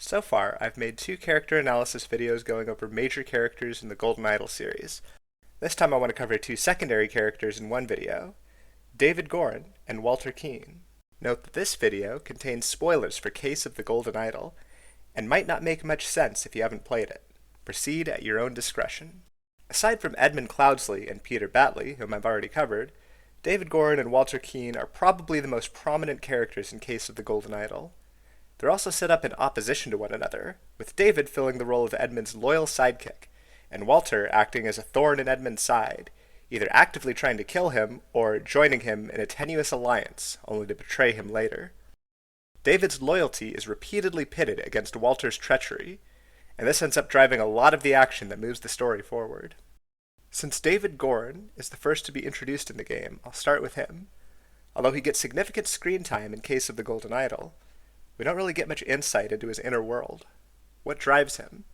So far, I've made 2 character analysis videos going over major characters in the Golden Idol series. This time I want to cover 2 secondary characters in one video, David Goran and Walter Keane. Note that this video contains spoilers for Case of the Golden Idol, and might not make much sense if you haven't played it. Proceed at your own discretion. Aside from Edmund Cloudsley and Peter Batley, whom I've already covered, David Goran and Walter Keane are probably the most prominent characters in Case of the Golden Idol. They're also set up in opposition to one another, with David filling the role of Edmund's loyal sidekick, and Walter acting as a thorn in Edmund's side, either actively trying to kill him or joining him in a tenuous alliance, only to betray him later. David's loyalty is repeatedly pitted against Walter's treachery, and this ends up driving a lot of the action that moves the story forward. Since David Goran is the first to be introduced in the game, I'll start with him. Although he gets significant screen time in Case of the Golden Idol, we don't really get much insight into his inner world. What drives him?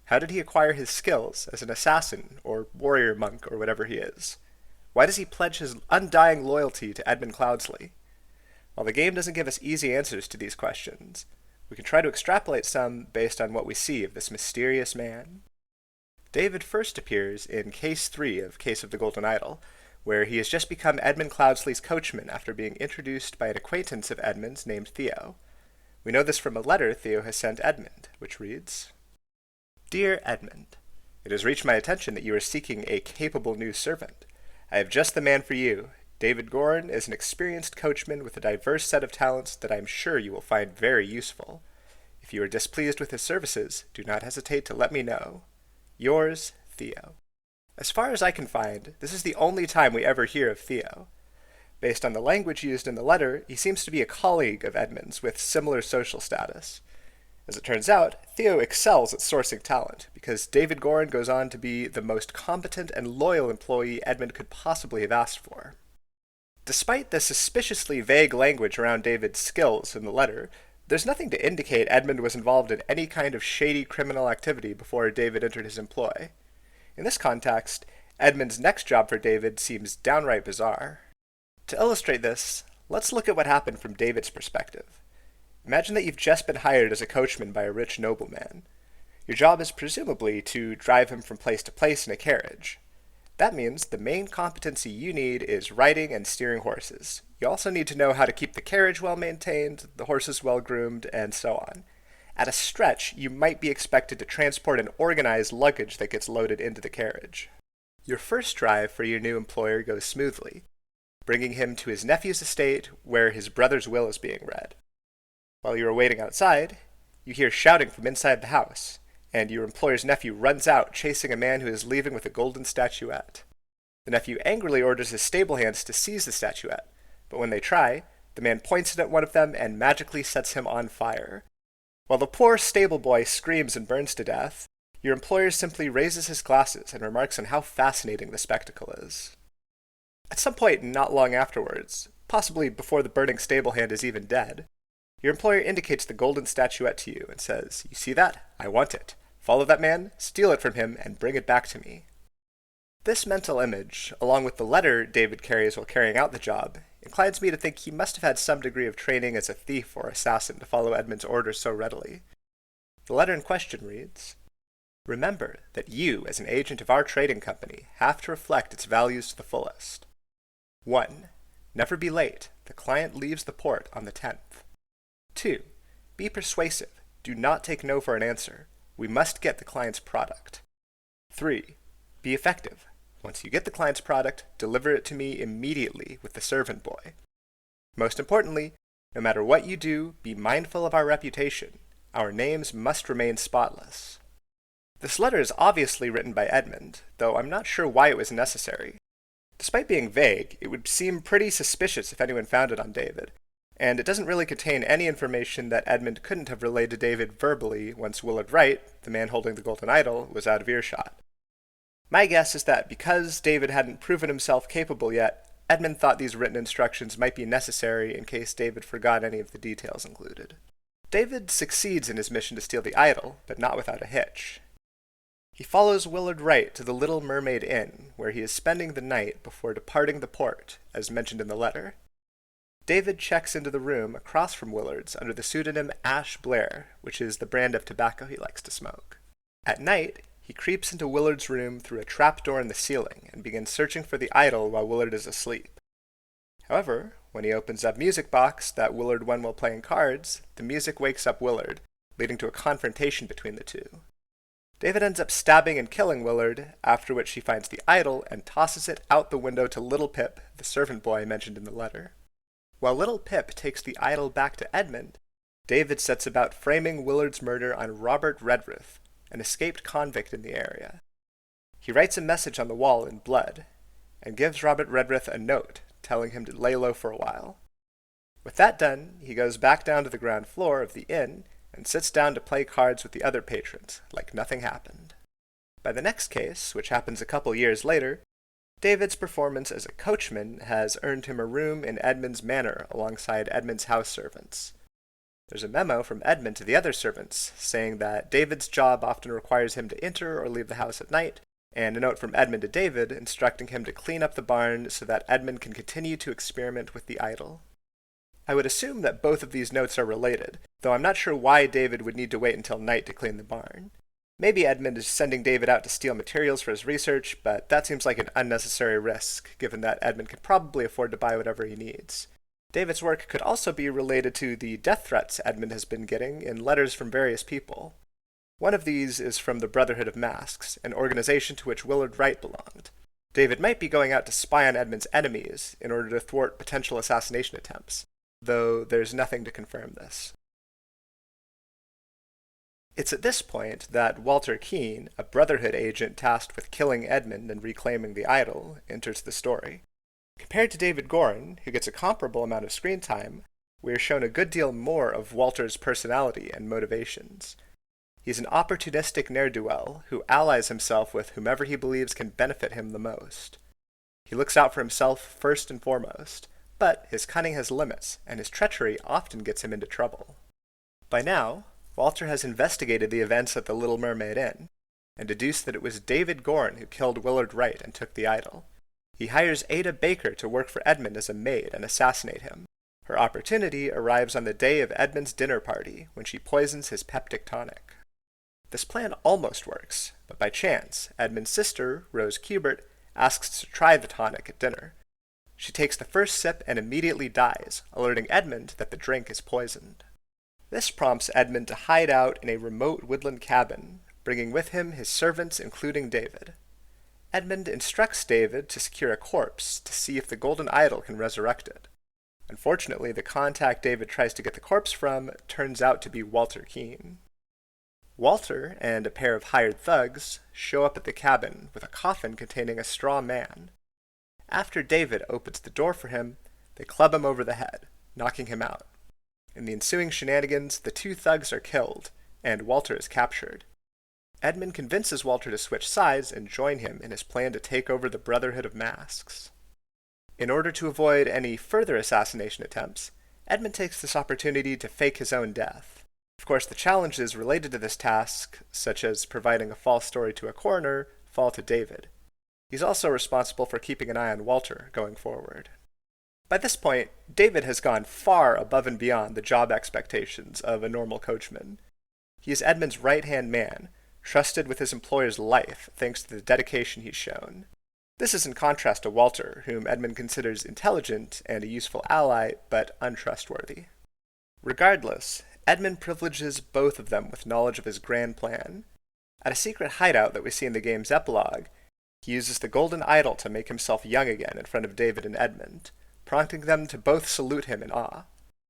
How did he acquire his skills as an assassin, or warrior monk, or whatever he is? Why does he pledge his undying loyalty to Edmund Cloudsley? While the game doesn't give us easy answers to these questions, we can try to extrapolate some based on what we see of this mysterious man. David first appears in Case 3 of Case of the Golden Idol, where he has just become Edmund Cloudsley's coachman after being introduced by an acquaintance of Edmund's named Theo. We know this from a letter Theo has sent Edmund, which reads, "Dear Edmund, it has reached my attention that you are seeking a capable new servant. I have just the man for you. David Goran is an experienced coachman with a diverse set of talents that I am sure you will find very useful. If you are displeased with his services, do not hesitate to let me know. Yours, Theo." As far as I can find, this is the only time we ever hear of Theo. Based on the language used in the letter, he seems to be a colleague of Edmund's with similar social status. As it turns out, Theo excels at sourcing talent, because David Goran goes on to be the most competent and loyal employee Edmund could possibly have asked for. Despite the suspiciously vague language around David's skills in the letter, there's nothing to indicate Edmund was involved in any kind of shady criminal activity before David entered his employ. In this context, Edmund's next job for David seems downright bizarre. To illustrate this, let's look at what happened from David's perspective. Imagine that you've just been hired as a coachman by a rich nobleman. Your job is presumably to drive him from place to place in a carriage. That means the main competency you need is riding and steering horses. You also need to know how to keep the carriage well maintained, the horses well groomed, and so on. At a stretch, you might be expected to transport and organize luggage that gets loaded into the carriage. Your first drive for your new employer goes smoothly, bringing him to his nephew's estate where his brother's will is being read. While you are waiting outside, you hear shouting from inside the house, and your employer's nephew runs out chasing a man who is leaving with a golden statuette. The nephew angrily orders his stable hands to seize the statuette, but when they try, the man points it at one of them and magically sets him on fire. While the poor stable boy screams and burns to death, your employer simply raises his glasses and remarks on how fascinating the spectacle is. At some point not long afterwards, possibly before the burning stable hand is even dead, your employer indicates the golden statuette to you and says, "You see that? I want it. Follow that man, steal it from him, and bring it back to me." This mental image, along with the letter David carries while carrying out the job, inclines me to think he must have had some degree of training as a thief or assassin to follow Edmund's orders so readily. The letter in question reads, "Remember that you, as an agent of our trading company, have to reflect its values to the fullest. 1. Never be late. The client leaves the port on the 10th. 2. Be persuasive. Do not take no for an answer. We must get the client's product. 3. Be effective. Once you get the client's product, deliver it to me immediately with the servant boy. Most importantly, no matter what you do, be mindful of our reputation. Our names must remain spotless." This letter is obviously written by Edmund, though I'm not sure why it was necessary. Despite being vague, it would seem pretty suspicious if anyone found it on David, and it doesn't really contain any information that Edmund couldn't have relayed to David verbally once Willard Wright, the man holding the Golden Idol, was out of earshot. My guess is that because David hadn't proven himself capable yet, Edmund thought these written instructions might be necessary in case David forgot any of the details included. David succeeds in his mission to steal the idol, but not without a hitch. He follows Willard Wright to the Little Mermaid Inn, where he is spending the night before departing the port, as mentioned in the letter. David checks into the room across from Willard's under the pseudonym Ash Blair, which is the brand of tobacco he likes to smoke. At night, he creeps into Willard's room through a trapdoor in the ceiling and begins searching for the idol while Willard is asleep. However, when he opens a music box that Willard won while playing cards, the music wakes up Willard, leading to a confrontation between the two. David ends up stabbing and killing Willard, after which he finds the idol and tosses it out the window to Little Pip, the servant boy mentioned in the letter. While Little Pip takes the idol back to Edmund, David sets about framing Willard's murder on Robert Redruth, an escaped convict in the area. He writes a message on the wall in blood, and gives Robert Redruth a note telling him to lay low for a while. With that done, he goes back down to the ground floor of the inn and sits down to play cards with the other patrons, like nothing happened. By the next case, which happens a couple years later, David's performance as a coachman has earned him a room in Edmund's manor alongside Edmund's house servants. There's a memo from Edmund to the other servants saying that David's job often requires him to enter or leave the house at night, and a note from Edmund to David instructing him to clean up the barn so that Edmund can continue to experiment with the idol. I would assume that both of these notes are related, though I'm not sure why David would need to wait until night to clean the barn. Maybe Edmund is sending David out to steal materials for his research, but that seems like an unnecessary risk, given that Edmund can probably afford to buy whatever he needs. David's work could also be related to the death threats Edmund has been getting in letters from various people. One of these is from the Brotherhood of Masks, an organization to which Willard Wright belonged. David might be going out to spy on Edmund's enemies in order to thwart potential assassination attempts, though there's nothing to confirm this. It's at this point that Walter Keene, a Brotherhood agent tasked with killing Edmund and reclaiming the idol, enters the story. Compared to David Goran, who gets a comparable amount of screen time, we are shown a good deal more of Walter's personality and motivations. He's an opportunistic ne'er-do-well who allies himself with whomever he believes can benefit him the most. He looks out for himself first and foremost, but his cunning has limits, and his treachery often gets him into trouble. By now, Walter has investigated the events at the Little Mermaid Inn, and deduced that it was David Goran who killed Willard Wright and took the idol. He hires Ada Baker to work for Edmund as a maid and assassinate him. Her opportunity arrives on the day of Edmund's dinner party, when she poisons his peptic tonic. This plan almost works, but by chance, Edmund's sister, Rose Kubert, asks to try the tonic at dinner. She takes the first sip and immediately dies, alerting Edmund that the drink is poisoned. This prompts Edmund to hide out in a remote woodland cabin, bringing with him his servants including David. Edmund instructs David to secure a corpse to see if the golden idol can resurrect it. Unfortunately, the contact David tries to get the corpse from turns out to be Walter Keene. Walter and a pair of hired thugs show up at the cabin with a coffin containing a straw man. After David opens the door for him, they club him over the head, knocking him out. In the ensuing shenanigans, the two thugs are killed, and Walter is captured. Edmund convinces Walter to switch sides and join him in his plan to take over the Brotherhood of Masks. In order to avoid any further assassination attempts, Edmund takes this opportunity to fake his own death. Of course, the challenges related to this task, such as providing a false story to a coroner, fall to David. He's also responsible for keeping an eye on Walter going forward. By this point, David has gone far above and beyond the job expectations of a normal coachman. He is Edmund's right-hand man, trusted with his employer's life thanks to the dedication he's shown. This is in contrast to Walter, whom Edmund considers intelligent and a useful ally, but untrustworthy. Regardless, Edmund privileges both of them with knowledge of his grand plan. At a secret hideout that we see in the game's epilogue, he uses the golden idol to make himself young again in front of David and Edmund, prompting them to both salute him in awe.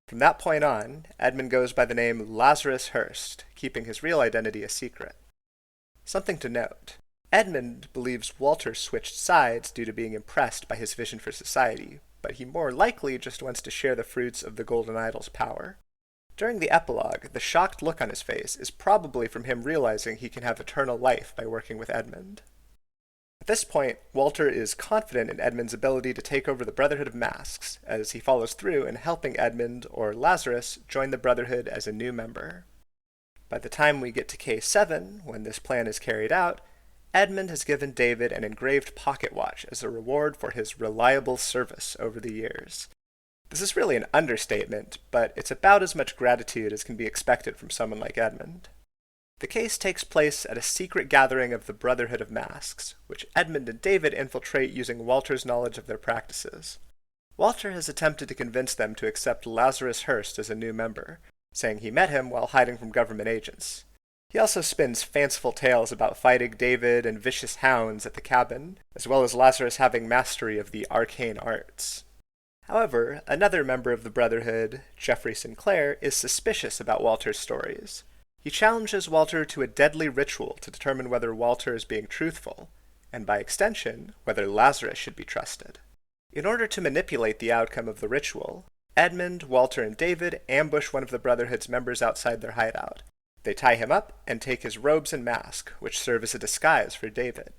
From that point on, Edmund goes by the name Lazarus Hurst, keeping his real identity a secret. Something to note. Edmund believes Walter switched sides due to being impressed by his vision for society, but he more likely just wants to share the fruits of the golden idol's power. During the epilogue, the shocked look on his face is probably from him realizing he can have eternal life by working with Edmund. At this point, Walter is confident in Edmund's ability to take over the Brotherhood of Masks, as he follows through in helping Edmund, or Lazarus, join the Brotherhood as a new member. By the time we get to K7, when this plan is carried out, Edmund has given David an engraved pocket watch as a reward for his reliable service over the years. This is really an understatement, but it's about as much gratitude as can be expected from someone like Edmund. The case takes place at a secret gathering of the Brotherhood of Masks, which Edmund and David infiltrate using Walter's knowledge of their practices. Walter has attempted to convince them to accept Lazarus Hurst as a new member, saying he met him while hiding from government agents. He also spins fanciful tales about fighting David and vicious hounds at the cabin, as well as Lazarus having mastery of the arcane arts. However, another member of the Brotherhood, Geoffrey Sinclair, is suspicious about Walter's stories. He challenges Walter to a deadly ritual to determine whether Walter is being truthful, and by extension, whether Lazarus should be trusted. In order to manipulate the outcome of the ritual, Edmund, Walter, and David ambush one of the Brotherhood's members outside their hideout. They tie him up and take his robes and mask, which serve as a disguise for David.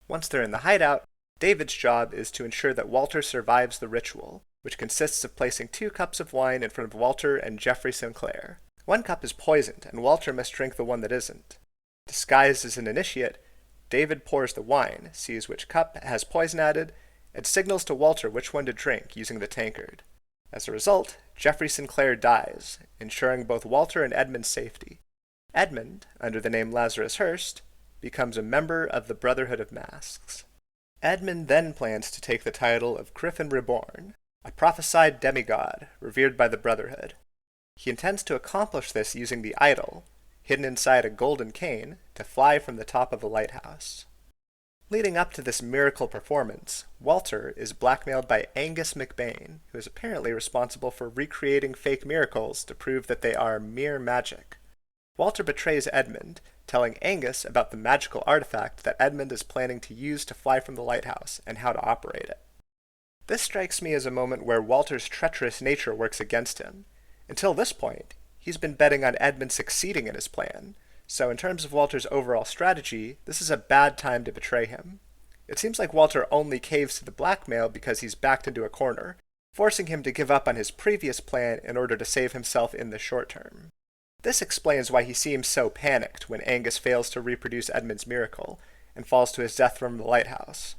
Once they're in the hideout, David's job is to ensure that Walter survives the ritual, which consists of placing 2 cups of wine in front of Walter and Geoffrey Sinclair. 1 cup is poisoned, and Walter must drink the one that isn't. Disguised as an initiate, David pours the wine, sees which cup has poison added, and signals to Walter which one to drink using the tankard. As a result, Geoffrey Sinclair dies, ensuring both Walter and Edmund's safety. Edmund, under the name Lazarus Hurst, becomes a member of the Brotherhood of Masks. Edmund then plans to take the title of Griffin Reborn, a prophesied demigod revered by the Brotherhood. He intends to accomplish this using the idol, hidden inside a golden cane, to fly from the top of a lighthouse. Leading up to this miracle performance, Walter is blackmailed by Angus McBain, who is apparently responsible for recreating fake miracles to prove that they are mere magic. Walter betrays Edmund, telling Angus about the magical artifact that Edmund is planning to use to fly from the lighthouse and how to operate it. This strikes me as a moment where Walter's treacherous nature works against him. Until this point, he's been betting on Edmund succeeding in his plan, so in terms of Walter's overall strategy, this is a bad time to betray him. It seems like Walter only caves to the blackmail because he's backed into a corner, forcing him to give up on his previous plan in order to save himself in the short term. This explains why he seems so panicked when Angus fails to reproduce Edmund's miracle and falls to his death from the lighthouse.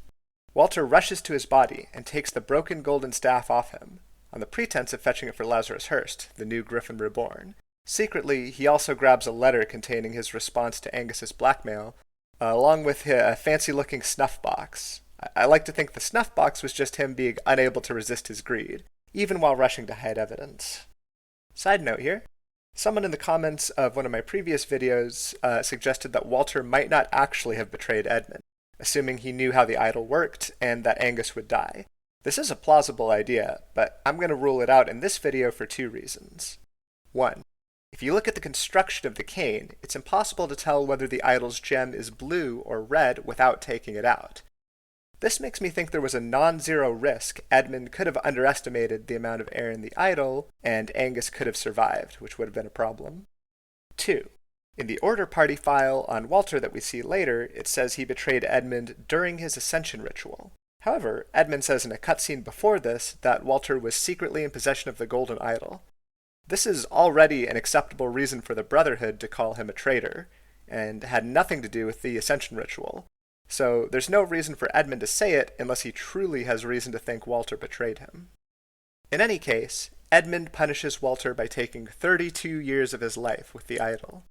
Walter rushes to his body and takes the broken golden staff off him, on the pretense of fetching it for Lazarus Hurst, the new Griffin Reborn. Secretly, he also grabs a letter containing his response to Angus's blackmail, along with a fancy-looking snuff box. I like to think the snuff box was just him being unable to resist his greed, even while rushing to hide evidence. Side note here. Someone in the comments of one of my previous videos suggested that Walter might not actually have betrayed Edmund, assuming he knew how the idol worked and that Angus would die. This is a plausible idea, but I'm going to rule it out in this video for 2 reasons. 1. If you look at the construction of the cane, it's impossible to tell whether the idol's gem is blue or red without taking it out. This makes me think there was a non-zero risk Edmund could have underestimated the amount of air in the idol, and Angus could have survived, which would have been a problem. 2. In the Order Party file on Walter that we see later, it says he betrayed Edmund during his ascension ritual. However, Edmund says in a cutscene before this that Walter was secretly in possession of the golden idol. This is already an acceptable reason for the Brotherhood to call him a traitor, and had nothing to do with the ascension ritual. So there's no reason for Edmund to say it unless he truly has reason to think Walter betrayed him. In any case, Edmund punishes Walter by taking 32 years of his life with the idol.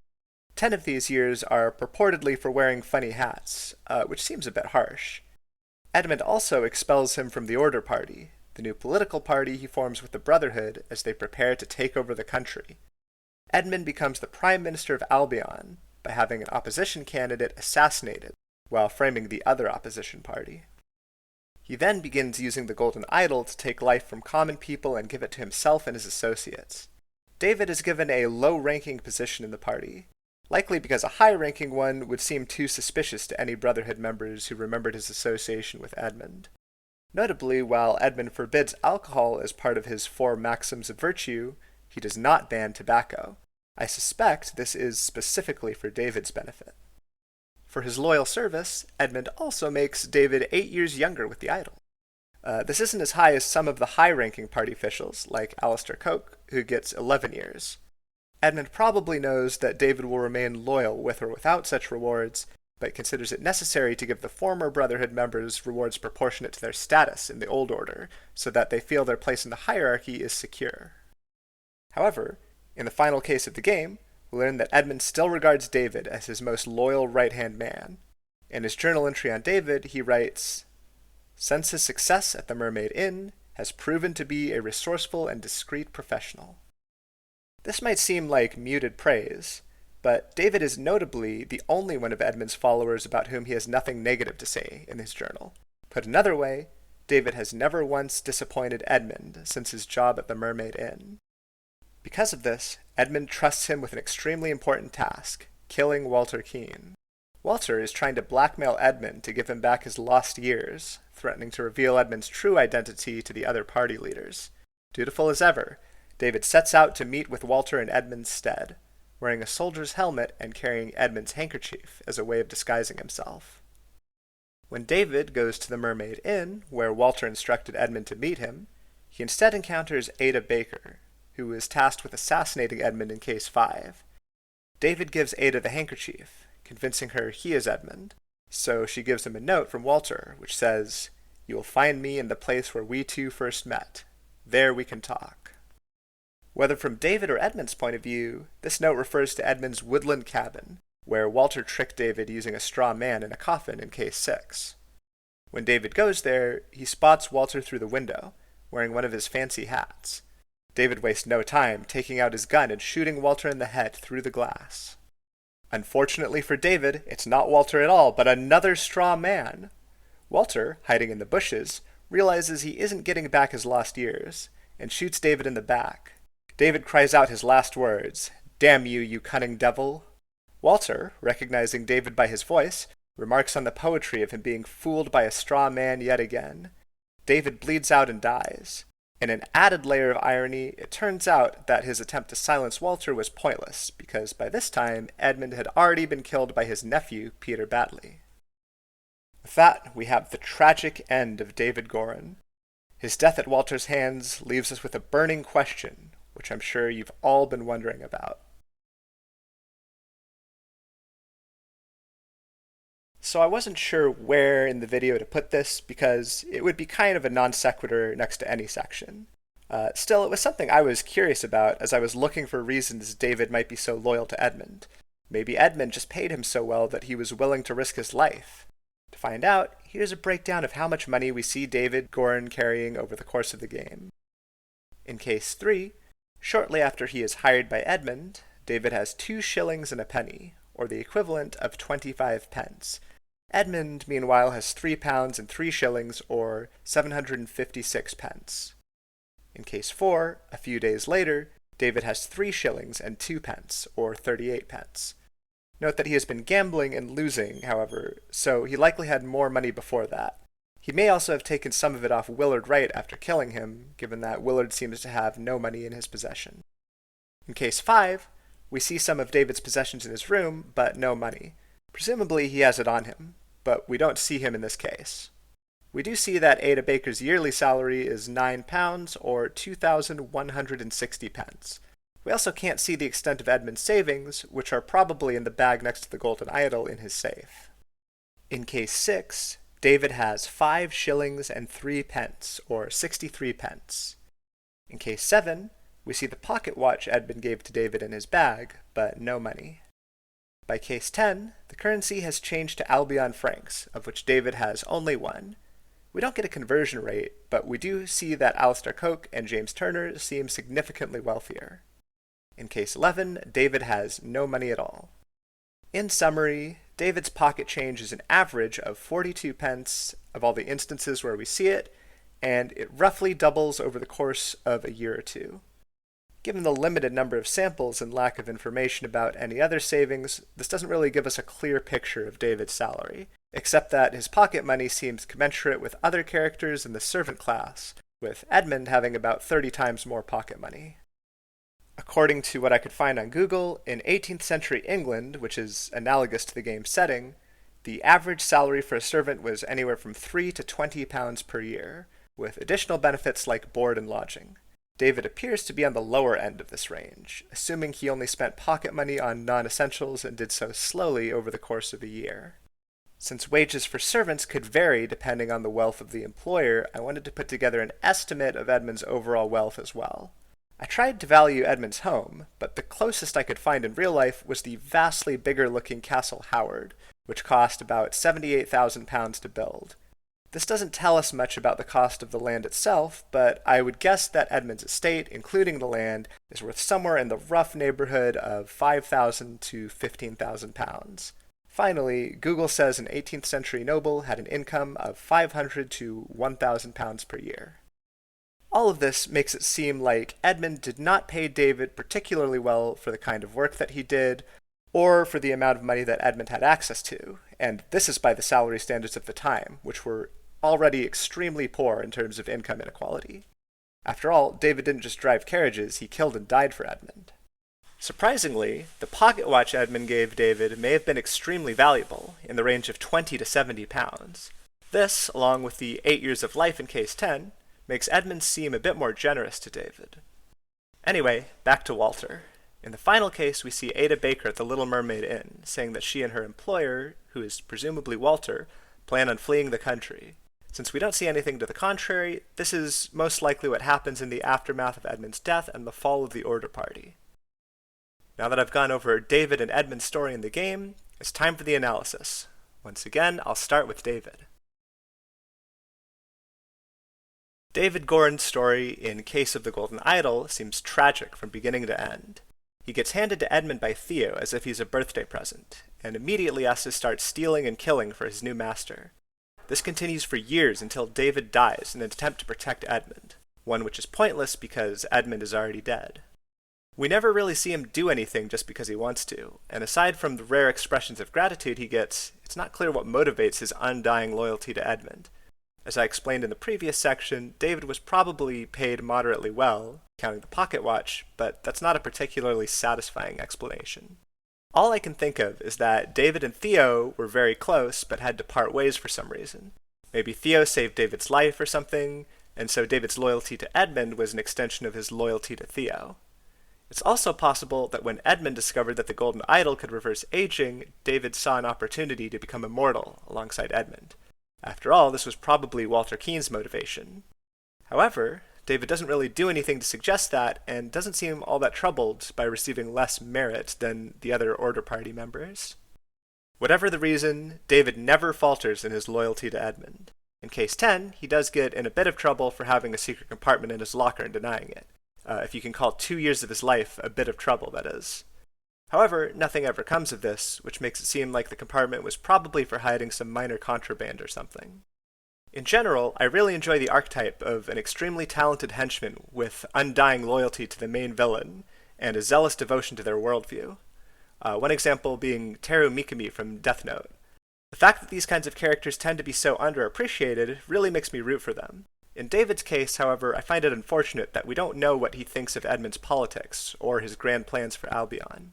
10 of these years are purportedly for wearing funny hats, which seems a bit harsh. Edmund also expels him from the Order Party, the new political party he forms with the Brotherhood as they prepare to take over the country. Edmund becomes the Prime Minister of Albion by having an opposition candidate assassinated while framing the other opposition party. He then begins using the golden idol to take life from common people and give it to himself and his associates. David is given a low-ranking position in the party, likely because a high-ranking one would seem too suspicious to any Brotherhood members who remembered his association with Edmund. Notably, while Edmund forbids alcohol as part of his 4 maxims of virtue, he does not ban tobacco. I suspect this is specifically for David's benefit. For his loyal service, Edmund also makes David 8 years younger with the idol. This isn't as high as some of the high-ranking party officials, like Alistair Coke, who gets 11 years. Edmund probably knows that David will remain loyal with or without such rewards, but considers it necessary to give the former Brotherhood members rewards proportionate to their status in the Old Order, so that they feel their place in the hierarchy is secure. However, in the final case of the game, we learn that Edmund still regards David as his most loyal right-hand man. In his journal entry on David, he writes, "Since his success at the Mermaid Inn has proven to be a resourceful and discreet professional." This might seem like muted praise, but David is notably the only one of Edmund's followers about whom he has nothing negative to say in his journal. Put another way, David has never once disappointed Edmund since his job at the Mermaid Inn. Because of this, Edmund trusts him with an extremely important task, killing Walter Keene. Walter is trying to blackmail Edmund to give him back his lost years, threatening to reveal Edmund's true identity to the other party leaders. Dutiful as ever, David sets out to meet with Walter in Edmund's stead, wearing a soldier's helmet and carrying Edmund's handkerchief as a way of disguising himself. When David goes to the Mermaid Inn, where Walter instructed Edmund to meet him, he instead encounters Ada Baker, who is tasked with assassinating Edmund in Case 5. David gives Ada the handkerchief, convincing her he is Edmund, so she gives him a note from Walter, which says, "You will find me in the place where we two first met. There we can talk." Whether from David or Edmund's point of view, this note refers to Edmund's woodland cabin, where Walter tricked David using a straw man in a coffin in Case 6. When David goes there, he spots Walter through the window, wearing one of his fancy hats. David wastes no time, taking out his gun and shooting Walter in the head through the glass. Unfortunately for David, it's not Walter at all, but another straw man. Walter, hiding in the bushes, realizes he isn't getting back his lost years, and shoots David in the back. David cries out his last words, "Damn you, you cunning devil!" Walter, recognizing David by his voice, remarks on the poetry of him being fooled by a straw man yet again. David bleeds out and dies. In an added layer of irony, it turns out that his attempt to silence Walter was pointless, because by this time, Edmund had already been killed by his nephew, Peter Batley. With that, we have the tragic end of David Goran. His death at Walter's hands leaves us with a burning question, which I'm sure you've all been wondering about. So I wasn't sure where in the video to put this because it would be kind of a non sequitur next to any section. Still, it was something I was curious about as I was looking for reasons David might be so loyal to Edmund. Maybe Edmund just paid him so well that he was willing to risk his life. To find out, here's a breakdown of how much money we see David Goran carrying over the course of the game. In Case 3, shortly after he is hired by Edmund, David has 2 shillings and a penny, or the equivalent of 25 pence. Edmund, meanwhile, has 3 pounds and 3 shillings, or 756 pence. In Case 4, a few days later, David has 3 shillings and 2 pence, or 38 pence. Note that he has been gambling and losing, however, so he likely had more money before that. He may also have taken some of it off Willard Wright after killing him, given that Willard seems to have no money in his possession. In Case 5, we see some of David's possessions in his room, but no money. Presumably he has it on him, but we don't see him in this case. We do see that Ada Baker's yearly salary is £9, or 2,160 pence. We also can't see the extent of Edmund's savings, which are probably in the bag next to the golden idol in his safe. In Case 6, David has 5 shillings and 3 pence, or 63 pence. In Case 7, we see the pocket watch Edmund gave to David in his bag, but no money. By Case 10, the currency has changed to Albion francs, of which David has only 1. We don't get a conversion rate, but we do see that Alistair Coke and James Turner seem significantly wealthier. In Case 11, David has no money at all. In summary, David's pocket change is an average of 42 pence of all the instances where we see it, and it roughly doubles over the course of a year or two. Given the limited number of samples and lack of information about any other savings, this doesn't really give us a clear picture of David's salary, except that his pocket money seems commensurate with other characters in the servant class, with Edmund having about 30 times more pocket money. According to what I could find on Google, in 18th century England, which is analogous to the game's setting, the average salary for a servant was anywhere from £3 to £20 per year, with additional benefits like board and lodging. David appears to be on the lower end of this range, assuming he only spent pocket money on non-essentials and did so slowly over the course of a year. Since wages for servants could vary depending on the wealth of the employer, I wanted to put together an estimate of Edmund's overall wealth as well. I tried to value Edmund's home, but the closest I could find in real life was the vastly bigger looking Castle Howard, which cost about £78,000 to build. This doesn't tell us much about the cost of the land itself, but I would guess that Edmund's estate, including the land, is worth somewhere in the rough neighborhood of £5,000 to £15,000. Finally, Google says an 18th century noble had an income of £500 to £1,000 per year. All of this makes it seem like Edmund did not pay David particularly well for the kind of work that he did, or for the amount of money that Edmund had access to, and this is by the salary standards of the time, which were already extremely poor in terms of income inequality. After all, David didn't just drive carriages, he killed and died for Edmund. Surprisingly, the pocket watch Edmund gave David may have been extremely valuable, in the range of 20 to 70 pounds. This, along with the 8 years of life in Case 10, makes Edmund seem a bit more generous to David. Anyway, back to Walter. In the final case, we see Ada Baker at the Little Mermaid Inn, saying that she and her employer, who is presumably Walter, plan on fleeing the country. Since we don't see anything to the contrary, this is most likely what happens in the aftermath of Edmund's death and the fall of the Order Party. Now that I've gone over David and Edmund's story in the game, it's time for the analysis. Once again, I'll start with David. David Goran's story in Case of the Golden Idol seems tragic from beginning to end. He gets handed to Edmund by Theo as if he's a birthday present, and immediately has to start stealing and killing for his new master. This continues for years until David dies in an attempt to protect Edmund, one which is pointless because Edmund is already dead. We never really see him do anything just because he wants to, and aside from the rare expressions of gratitude he gets, it's not clear what motivates his undying loyalty to Edmund. As I explained in the previous section, David was probably paid moderately well, counting the pocket watch, but that's not a particularly satisfying explanation. All I can think of is that David and Theo were very close, but had to part ways for some reason. Maybe Theo saved David's life or something, and so David's loyalty to Edmund was an extension of his loyalty to Theo. It's also possible that when Edmund discovered that the Golden Idol could reverse aging, David saw an opportunity to become immortal alongside Edmund. After all, this was probably Walter Keane's motivation. However, David doesn't really do anything to suggest that, and doesn't seem all that troubled by receiving less merit than the other Order Party members. Whatever the reason, David never falters in his loyalty to Edmund. In Case 10, he does get in a bit of trouble for having a secret compartment in his locker and denying it. If you can call 2 years of his life a bit of trouble, that is. However, nothing ever comes of this, which makes it seem like the compartment was probably for hiding some minor contraband or something. In general, I really enjoy the archetype of an extremely talented henchman with undying loyalty to the main villain, and a zealous devotion to their worldview. One example being Teru Mikami from Death Note. The fact that these kinds of characters tend to be so underappreciated really makes me root for them. In David's case, however, I find it unfortunate that we don't know what he thinks of Edmund's politics, or his grand plans for Albion.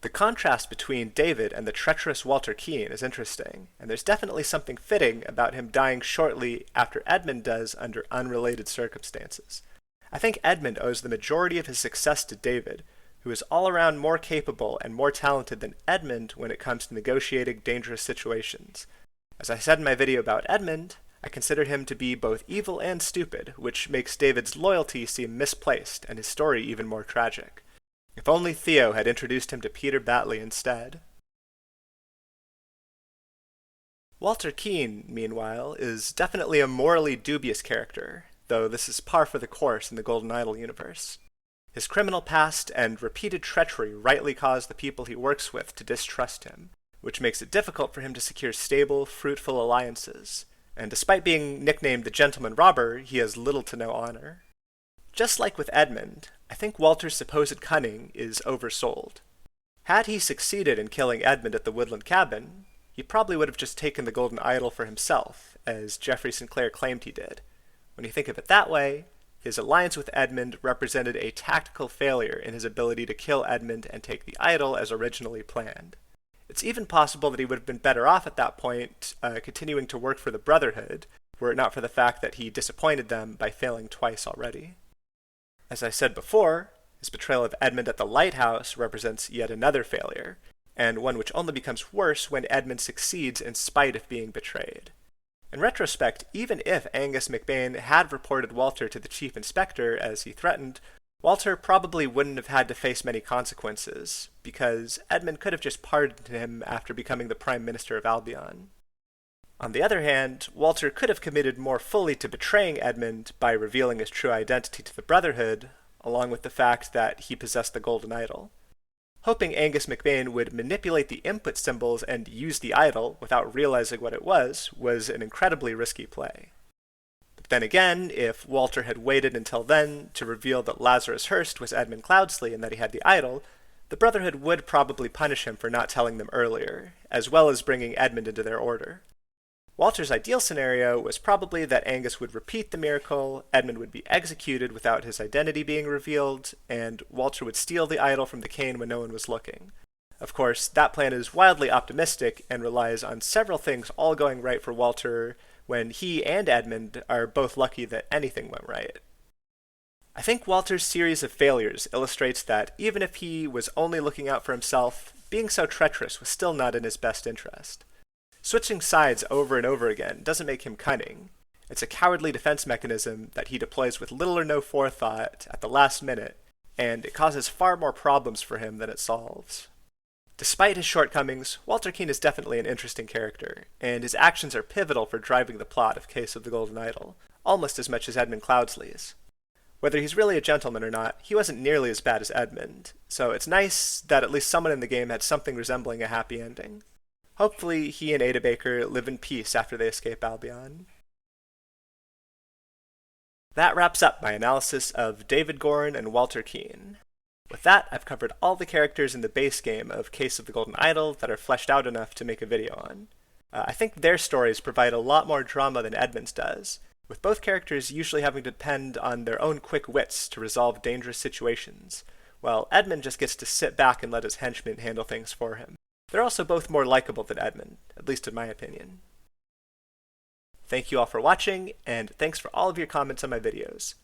The contrast between David and the treacherous Walter Keane is interesting, and there's definitely something fitting about him dying shortly after Edmund does under unrelated circumstances. I think Edmund owes the majority of his success to David, who is all around more capable and more talented than Edmund when it comes to negotiating dangerous situations. As I said in my video about Edmund, I consider him to be both evil and stupid, which makes David's loyalty seem misplaced and his story even more tragic. If only Theo had introduced him to Peter Batley instead. Walter Keane, meanwhile, is definitely a morally dubious character, though this is par for the course in the Golden Idol universe. His criminal past and repeated treachery rightly cause the people he works with to distrust him, which makes it difficult for him to secure stable, fruitful alliances, and despite being nicknamed the Gentleman Robber, he has little to no honor. Just like with Edmund, I think Walter's supposed cunning is oversold. Had he succeeded in killing Edmund at the Woodland Cabin, he probably would have just taken the Golden Idol for himself, as Geoffrey Sinclair claimed he did. When you think of it that way, his alliance with Edmund represented a tactical failure in his ability to kill Edmund and take the idol as originally planned. It's even possible that he would have been better off at that point, continuing to work for the Brotherhood, were it not for the fact that he disappointed them by failing twice already. As I said before, his betrayal of Edmund at the lighthouse represents yet another failure, and one which only becomes worse when Edmund succeeds in spite of being betrayed. In retrospect, even if Angus MacBain had reported Walter to the Chief Inspector as he threatened, Walter probably wouldn't have had to face many consequences, because Edmund could have just pardoned him after becoming the Prime Minister of Albion. On the other hand, Walter could have committed more fully to betraying Edmund by revealing his true identity to the Brotherhood, along with the fact that he possessed the Golden Idol. Hoping Angus MacBain would manipulate the input symbols and use the idol without realizing what it was an incredibly risky play. But then again, if Walter had waited until then to reveal that Lazarus Hurst was Edmund Cloudsley and that he had the idol, the Brotherhood would probably punish him for not telling them earlier, as well as bringing Edmund into their order. Walter's ideal scenario was probably that Angus would repeat the miracle, Edmund would be executed without his identity being revealed, and Walter would steal the idol from the Keane when no one was looking. Of course, that plan is wildly optimistic and relies on several things all going right for Walter when he and Edmund are both lucky that anything went right. I think Walter's series of failures illustrates that even if he was only looking out for himself, being so treacherous was still not in his best interest. Switching sides over and over again doesn't make him cunning. It's a cowardly defense mechanism that he deploys with little or no forethought at the last minute, and it causes far more problems for him than it solves. Despite his shortcomings, Walter Keane is definitely an interesting character, and his actions are pivotal for driving the plot of Case of the Golden Idol, almost as much as Edmund Cloudsley's. Whether he's really a gentleman or not, he wasn't nearly as bad as Edmund, so it's nice that at least someone in the game had something resembling a happy ending. Hopefully, he and Ada Baker live in peace after they escape Albion. That wraps up my analysis of David Goran and Walter Keane. With that, I've covered all the characters in the base game of Case of the Golden Idol that are fleshed out enough to make a video on. I think their stories provide a lot more drama than Edmund's does, with both characters usually having to depend on their own quick wits to resolve dangerous situations, while Edmund just gets to sit back and let his henchmen handle things for him. They're also both more likable than Edmund, at least in my opinion. Thank you all for watching, and thanks for all of your comments on my videos.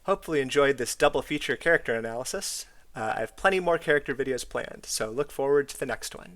Hopefully you enjoyed this double feature character analysis. I have plenty more character videos planned, so look forward to the next one.